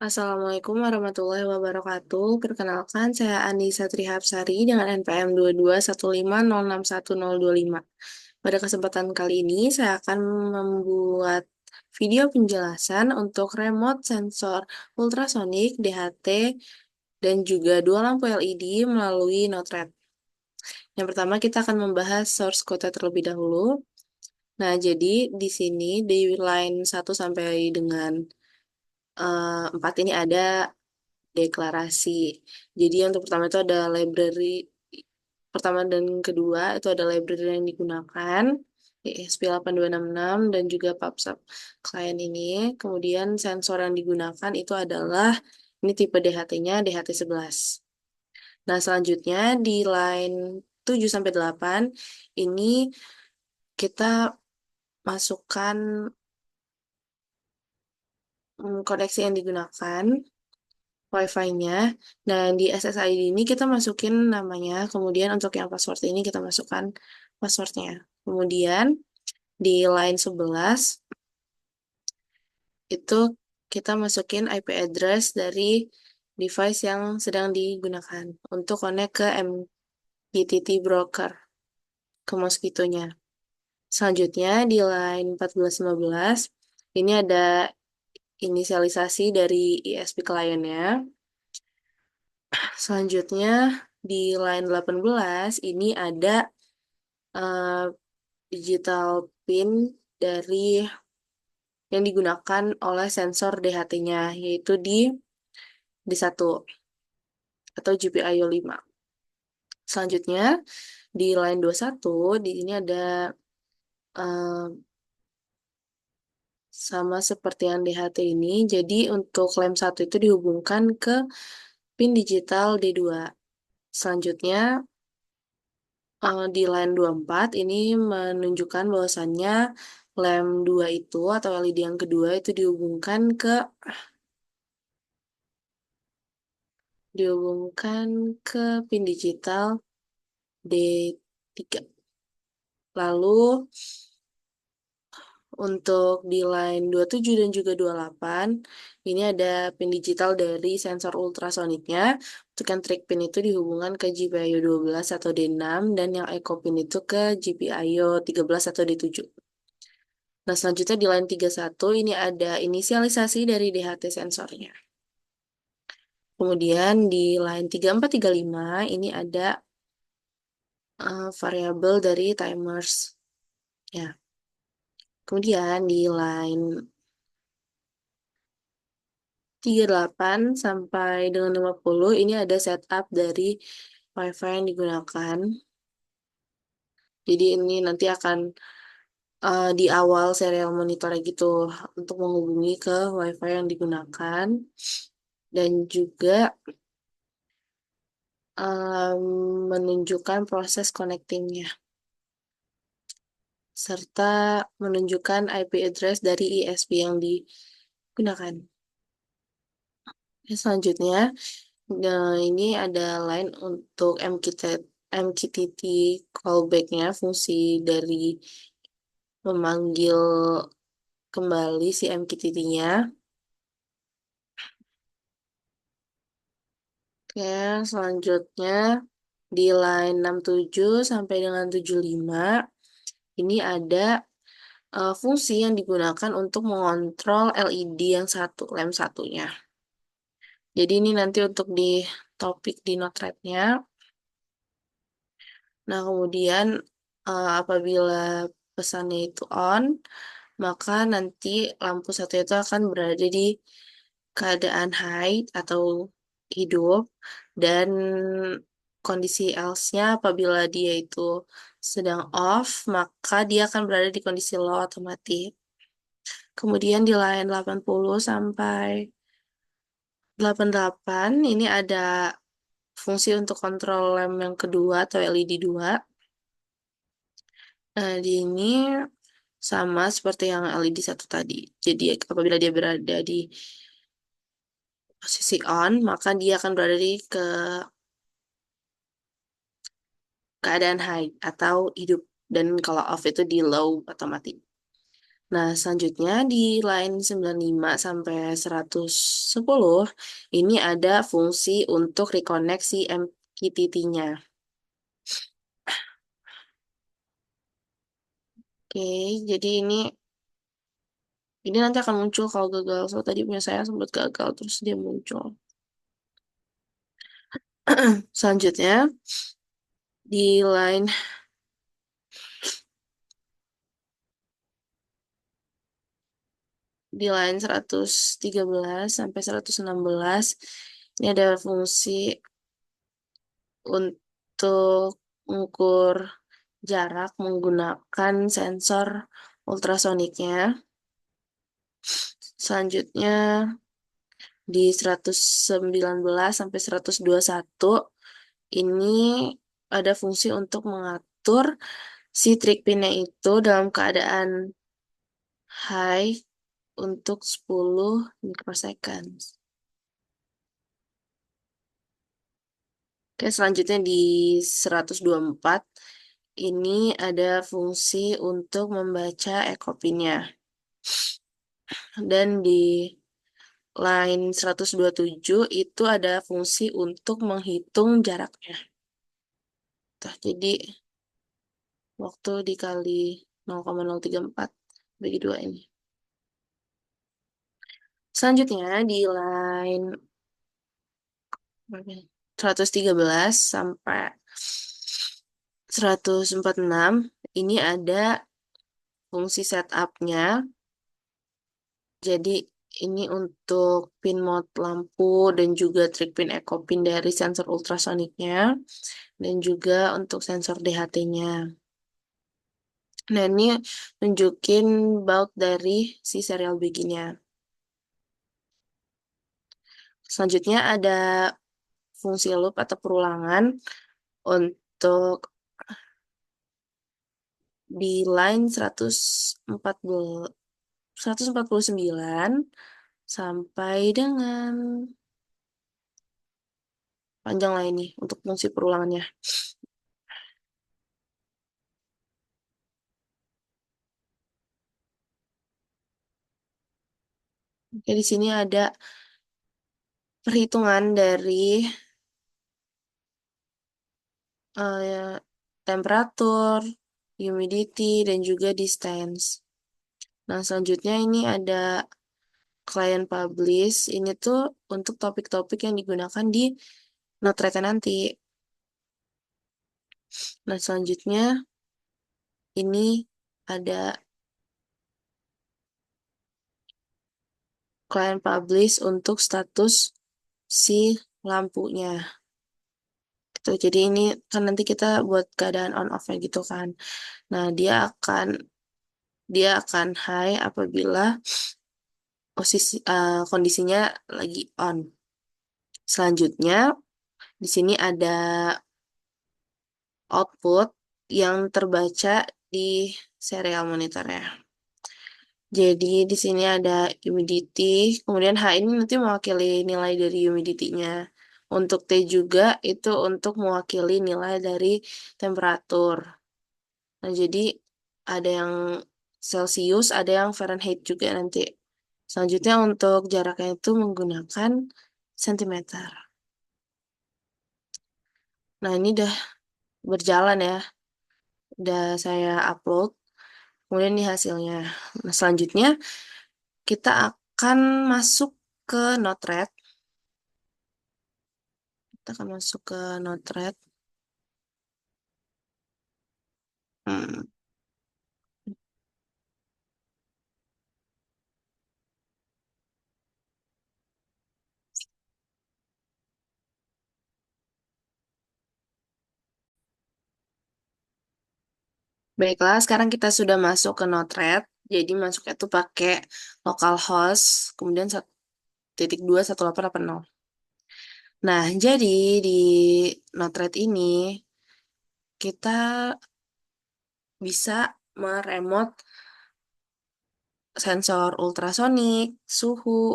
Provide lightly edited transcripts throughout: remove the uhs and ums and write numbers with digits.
Assalamualaikum warahmatullahi wabarakatuh. Perkenalkan, saya Anissa Trihapsari dengan NPM 2215061025. Pada kesempatan kali ini, saya akan membuat video penjelasan untuk remote sensor ultrasonik DHT dan juga dua lampu LED melalui Node-RED. Yang pertama, kita akan membahas source code terlebih dahulu. Nah, jadi di sini di line 1 sampai dengan 4 ini ada deklarasi. Jadi yang pertama itu ada library pertama dan kedua itu ada library yang digunakan ESP8266 dan juga PubSub klien ini. Kemudian sensor yang digunakan itu adalah ini tipe DHT-nya DHT11. Nah, selanjutnya di line 7 sampai 8 ini kita masukkan koneksi yang digunakan Wi-Fi-nya. Dan di SSID ini kita masukin namanya, kemudian untuk yang password ini kita masukkan passwordnya. Kemudian di line 11 itu kita masukin IP address dari device yang sedang digunakan untuk connect ke MQTT broker, ke Mosquito-nya. Selanjutnya di line 14-15 ini ada inisialisasi dari ISP kliennya. Selanjutnya di line 18 ini ada eh, digital pin dari yang digunakan oleh sensor DHT-nya yaitu di 1 atau GPIO 5. Selanjutnya di line 21 di sini ada eh, sama seperti yang DHT ini. Jadi untuk lem 1 itu dihubungkan ke pin digital D2. Selanjutnya di line 24 ini menunjukkan bahwasannya lem 2 itu atau LED yang kedua itu dihubungkan ke pin digital D3. Lalu untuk di line 27 dan juga 28 ini ada pin digital dari sensor ultrasoniknya. Untuk yang track pin itu dihubungkan ke GPIO 12 atau D6 dan yang echo pin itu ke GPIO 13 atau D7. Nah, selanjutnya di line 31 ini ada inisialisasi dari DHT sensornya. Kemudian di line 3435 ini ada variabel dari timers. Ya. Kemudian di line 38 sampai dengan 50 ini ada setup dari WiFi yang digunakan. Jadi ini nanti akan di awal serial monitor gitu untuk menghubungi ke WiFi yang digunakan. Dan juga menunjukkan proses connecting-nya, serta menunjukkan IP address dari ISP yang digunakan. Selanjutnya, nah ini ada line untuk MQTT callback-nya, fungsi dari memanggil kembali si MQTT-nya. Oke, selanjutnya di line 67 sampai dengan 75 ini ada fungsi yang digunakan untuk mengontrol LED yang satu, lem satunya. Jadi ini nanti untuk di topik di Node-RED-nya. Nah, kemudian apabila pesannya itu on, maka nanti lampu satu itu akan berada di keadaan high atau hidup, dan kondisi else-nya apabila dia itu sedang off, maka dia akan berada di kondisi low atau mati. Kemudian di line 80 sampai 88 ini ada fungsi untuk kontrol lem yang kedua atau LED 2. Nah, di ini sama seperti yang LED 1 tadi. Jadi apabila dia berada di posisi on, maka dia akan berada di keadaan high atau hidup. Dan kalau off itu di low atau mati. Nah, selanjutnya di line 95 sampai 110 ini ada fungsi untuk reconnect si MQTT-nya. Oke, jadi ini nanti akan muncul kalau gagal. So, tadi punya saya sempat gagal, terus dia muncul. Selanjutnya, di line di line 113 sampai 116 ini ada fungsi untuk mengukur jarak menggunakan sensor ultrasoniknya. Selanjutnya di 119 sampai 121 ini ada fungsi untuk mengatur si trig pinnya itu dalam keadaan high untuk 10 microseconds. Oke, selanjutnya di 124 ini ada fungsi untuk membaca ekopinnya. Dan di line 127 itu ada fungsi untuk menghitung jaraknya. Tuh, jadi waktu dikali 0,034 bagi 2 ini. Selanjutnya di line 113 sampai 146 ini ada fungsi setup-nya. Jadi ini untuk pin mode lampu dan juga trig pin echo pin dari sensor ultrasoniknya dan juga untuk sensor DHT-nya. Nah, ini nunjukin baut dari si serial begini. Selanjutnya ada fungsi loop atau perulangan untuk di line 149 sampai dengan panjang lah ini untuk fungsi perulangannya. Oke, di sini ada perhitungan dari ya, temperatur, humidity, dan juga distance. Nah, selanjutnya ini ada client publish. Ini tuh untuk topik-topik yang digunakan di Node-RED nanti. Nah, selanjutnya ini ada client publish untuk status si lampunya. Gitu. Jadi ini kan nanti kita buat keadaan on off-nya gitu kan. Nah, dia akan high apabila kondisinya lagi on. Selanjutnya di sini ada output yang terbaca di serial monitornya. Jadi di sini ada humidity, kemudian H ini nanti mewakili nilai dari humidity-nya. Untuk T juga itu untuk mewakili nilai dari temperatur. Nah, jadi ada yang Celsius, ada yang Fahrenheit juga nanti. Selanjutnya untuk jaraknya itu menggunakan sentimeter. Nah, ini udah berjalan ya. Udah saya upload. Kemudian ini hasilnya. Nah, selanjutnya kita akan masuk ke Node-RED. Kita akan masuk ke Node-RED. Hmm. Baiklah, sekarang kita sudah masuk ke Node-RED. Jadi masuknya tuh pakai localhost, kemudian 1.2.1880. Nah, jadi di Node-RED ini kita bisa meremote sensor ultrasonik, suhu,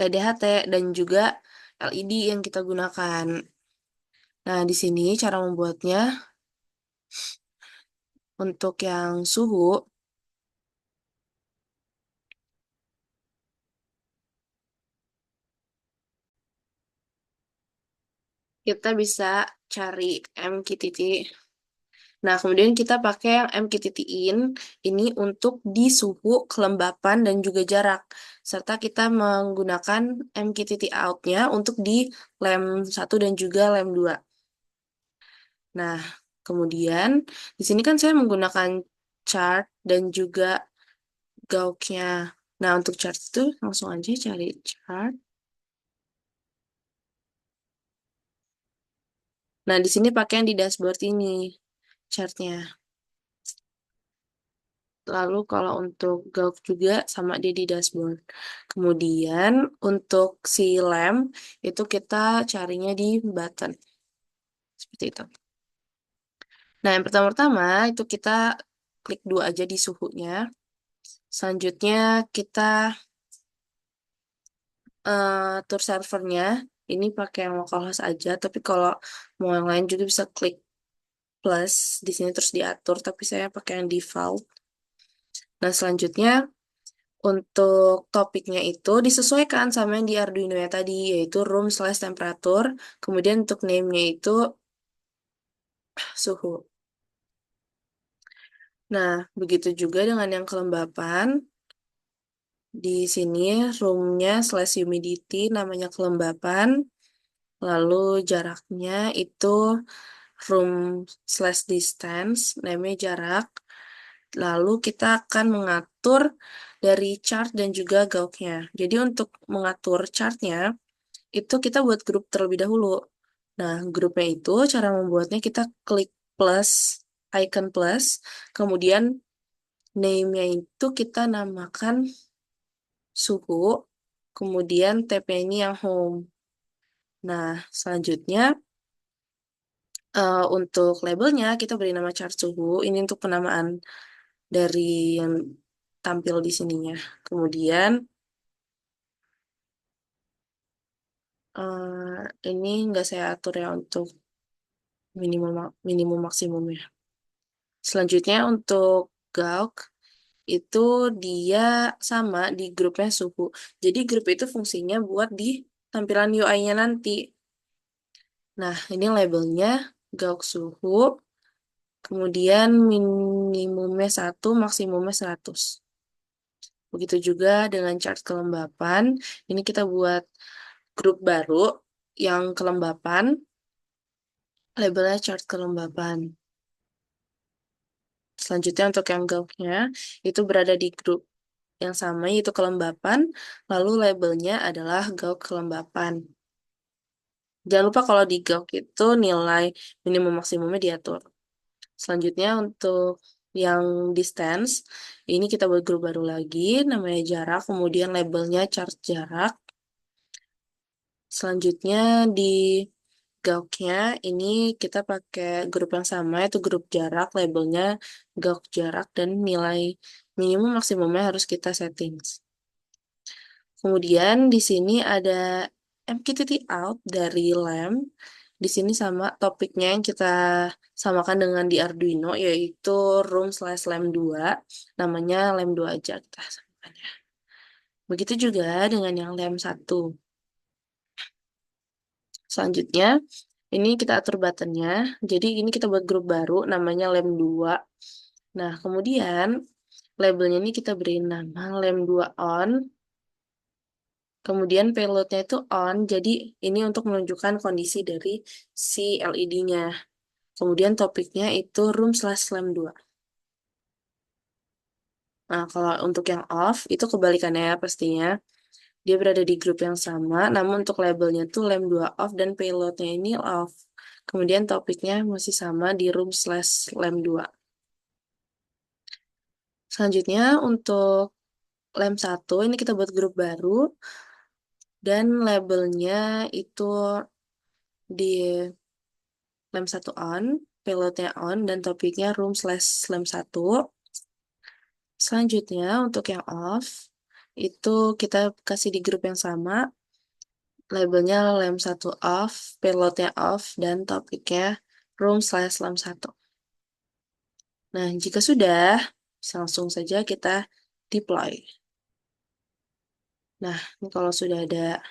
DHT, dan juga LED yang kita gunakan. Nah, di sini cara membuatnya untuk yang suhu, kita bisa cari MQTT. Nah, kemudian kita pakai yang MQTT-in ini untuk di suhu, kelembapan, dan juga jarak. Serta kita menggunakan MQTT out-nya untuk di lem 1 dan juga lem 2. Nah, kemudian di sini kan saya menggunakan chart dan juga gauknya. Nah, untuk chart itu langsung aja cari chart. Nah, di sini pakai yang di dashboard ini, chartnya. Lalu kalau untuk gauk juga sama dia di dashboard. Kemudian untuk si lem itu kita carinya di button. Seperti itu. Nah, yang pertama-tama itu kita klik 2 aja di suhunya. Selanjutnya kita atur servernya. Ini pakai yang localhost aja, tapi kalau mau yang lain juga bisa klik plus di sini terus diatur, tapi saya pakai yang default. Nah, selanjutnya untuk topiknya itu disesuaikan sama yang di Arduino ya tadi, yaitu room/temperatur. Kemudian untuk name-nya itu suhu. Nah, begitu juga dengan yang kelembapan. Di sini room-nya/humidity namanya kelembapan. Lalu jaraknya itu room/distance, namanya jarak. Lalu kita akan mengatur dari chart dan juga gauknya. Jadi untuk mengatur chartnya, itu kita buat grup terlebih dahulu. Nah, grupnya itu cara membuatnya kita klik plus, icon plus, kemudian name-nya itu kita namakan suhu, kemudian tab-nya ini yang home. Nah, selanjutnya untuk labelnya kita beri nama chart suhu. Ini untuk penamaan dari yang tampil di sininya. Kemudian ini nggak saya atur ya untuk minimum minimum maksimumnya. Selanjutnya untuk gauk itu dia sama di grupnya suhu. Jadi grup itu fungsinya buat di tampilan UI-nya nanti. Nah, ini labelnya gauk suhu, kemudian minimumnya 1, maksimumnya 100. Begitu juga dengan chart kelembapan. Ini kita buat grup baru yang kelembapan, labelnya chart kelembapan. Selanjutnya untuk yang gauknya itu berada di grup yang sama yaitu kelembapan, lalu labelnya adalah gauk kelembapan. Jangan lupa kalau di gauk itu nilai minimum maksimumnya diatur. Selanjutnya untuk yang distance, ini kita buat grup baru lagi, namanya jarak, kemudian labelnya chart jarak. Selanjutnya di gauknya ini kita pakai grup yang sama, yaitu grup jarak, labelnya gauk jarak, dan nilai minimum maksimumnya harus kita setting. Kemudian di sini ada MQTT out dari LAMP. Di sini sama topiknya yang kita samakan dengan di Arduino, yaitu room/lem2. Namanya lem2 aja kita samakan ya. Begitu juga dengan yang lem1. Selanjutnya, ini kita atur buttonnya. Jadi ini kita buat grup baru, namanya lem2. Nah, kemudian labelnya ini kita beri nama lem2 on. Kemudian payloadnya itu on, jadi ini untuk menunjukkan kondisi dari si LED-nya. Kemudian topiknya itu room/lem2. Nah, kalau untuk yang off, itu kebalikannya ya pastinya. Dia berada di grup yang sama, namun untuk labelnya tuh lem2 off dan payloadnya ini off. Kemudian topiknya masih sama di room/lem2. Selanjutnya untuk lem1, ini kita buat grup baru. Dan labelnya itu di lem1 on, payloadnya on, dan topiknya room/lem1. Selanjutnya untuk yang off, itu kita kasih di grup yang sama, labelnya lem1 off, payloadnya off, dan topiknya room/lem1. Nah, jika sudah, langsung saja kita deploy. Nah, ini kalau sudah ada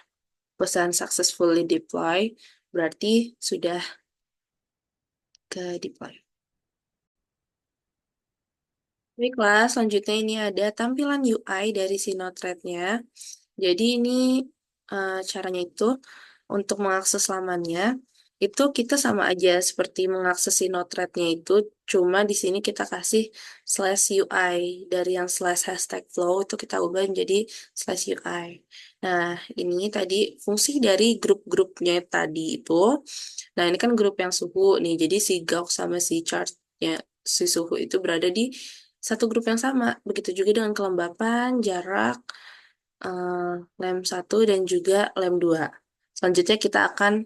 pesan successfully deploy, berarti sudah ke deploy. Baiklah, selanjutnya ini ada tampilan UI dari si Node-RED-nya. Jadi ini caranya itu untuk mengakses lamannya, itu kita sama aja seperti mengakses si Node-RED-nya itu, cuma di sini kita kasih slash UI. Dari yang slash hashtag flow itu kita ubah menjadi slash UI. Nah, ini tadi fungsi dari grup-grupnya tadi itu. Nah, ini kan grup yang suhu nih. Jadi si Gauss sama si chartnya si suhu itu berada di satu grup yang sama. Begitu juga dengan kelembapan, jarak, eh, lem 1 dan juga lem 2. Selanjutnya kita akan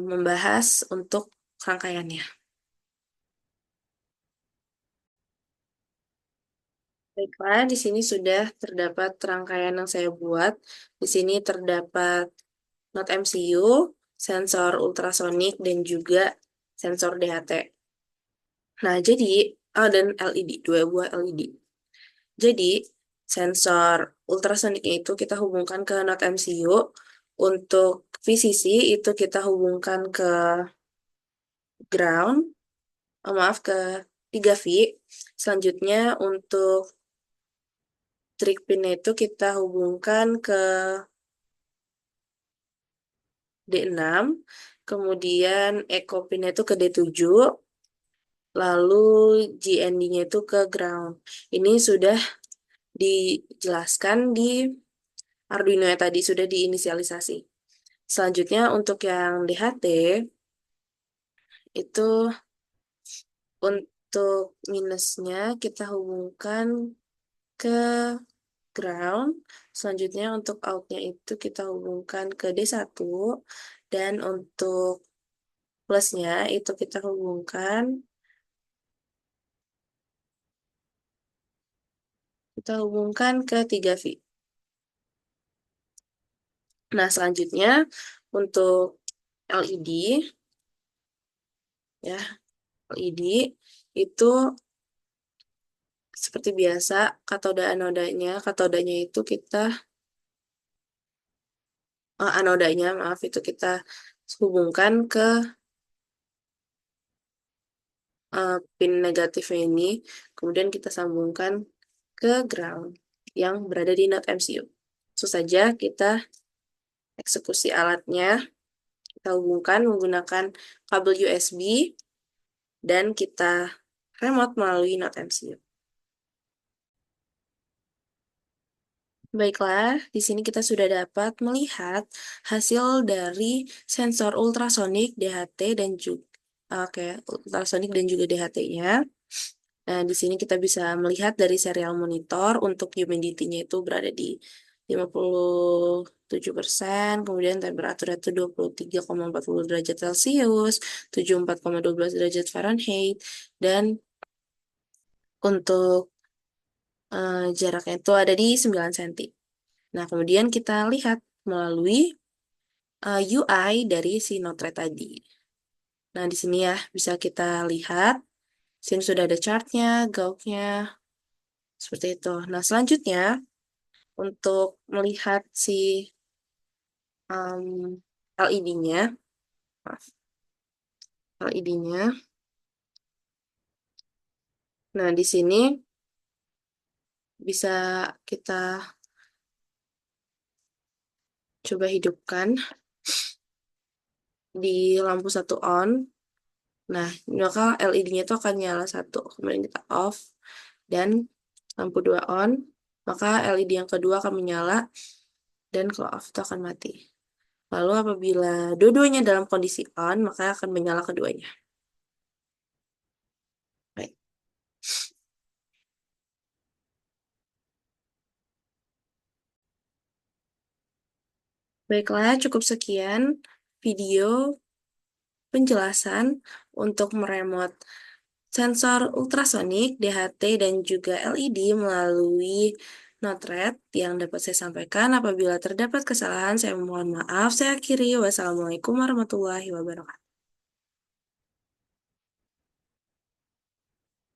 membahas untuk rangkaiannya. Baiklah, di sini sudah terdapat rangkaian yang saya buat. Di sini terdapat Node MCU, sensor ultrasonik, dan juga sensor DHT. Nah, jadi, dan LED, dua buah LED. Jadi, sensor ultrasoniknya itu kita hubungkan ke Node MCU. Untuk VCC itu kita hubungkan ke ground, maaf, ke 3V. Selanjutnya untuk trik pinnya itu kita hubungkan ke D6, kemudian echo pinnya itu ke D7, lalu GND-nya itu ke ground. Ini sudah dijelaskan di Arduino yang tadi sudah diinisialisasi. Selanjutnya untuk yang DHT itu untuk minusnya kita hubungkan ke ground. Selanjutnya untuk outnya itu kita hubungkan ke D1 dan untuk plusnya itu kita hubungkan ke 3V. Nah, selanjutnya untuk LED ya, LED itu seperti biasa katodanya itu kita anodanya maaf itu kita hubungkan ke pin negatifnya ini, kemudian kita sambungkan ke ground yang berada di node MCU. Langsung saja kita eksekusi alatnya, kita hubungkan menggunakan kabel USB dan kita remote melalui node MCU. Baiklah, di sini kita sudah dapat melihat hasil dari sensor ultrasonik DHT dan juga ultrasonik dan juga DHT-nya. Nah, di sini kita bisa melihat dari serial monitor untuk humidity-nya itu berada di 57%, kemudian temperaturnya itu 23,40 derajat Celcius, 74,12 derajat Fahrenheit, dan untuk jaraknya itu ada di 9 cm. Nah, kemudian kita lihat melalui UI dari si Node-RED tadi. Nah, di sini ya bisa kita lihat, sini sudah ada chartnya, gauknya, seperti itu. Nah, selanjutnya untuk melihat si LED-nya, LED-nya. Nah, di sini bisa kita coba hidupkan di lampu 1 on. Nah, maka LED-nya itu akan nyala 1, kemudian kita off, dan lampu 2 on, maka LED yang kedua akan menyala, dan kalau off itu akan mati. Lalu apabila dua-duanya dalam kondisi on, maka akan menyala keduanya. Baik. Baiklah, cukup sekian video penjelasan untuk meremot sensor ultrasonik, DHT, dan juga LED melalui Node-RED yang dapat saya sampaikan. Apabila terdapat kesalahan, saya mohon maaf. Saya akhiri. Wassalamualaikum warahmatullahi wabarakatuh.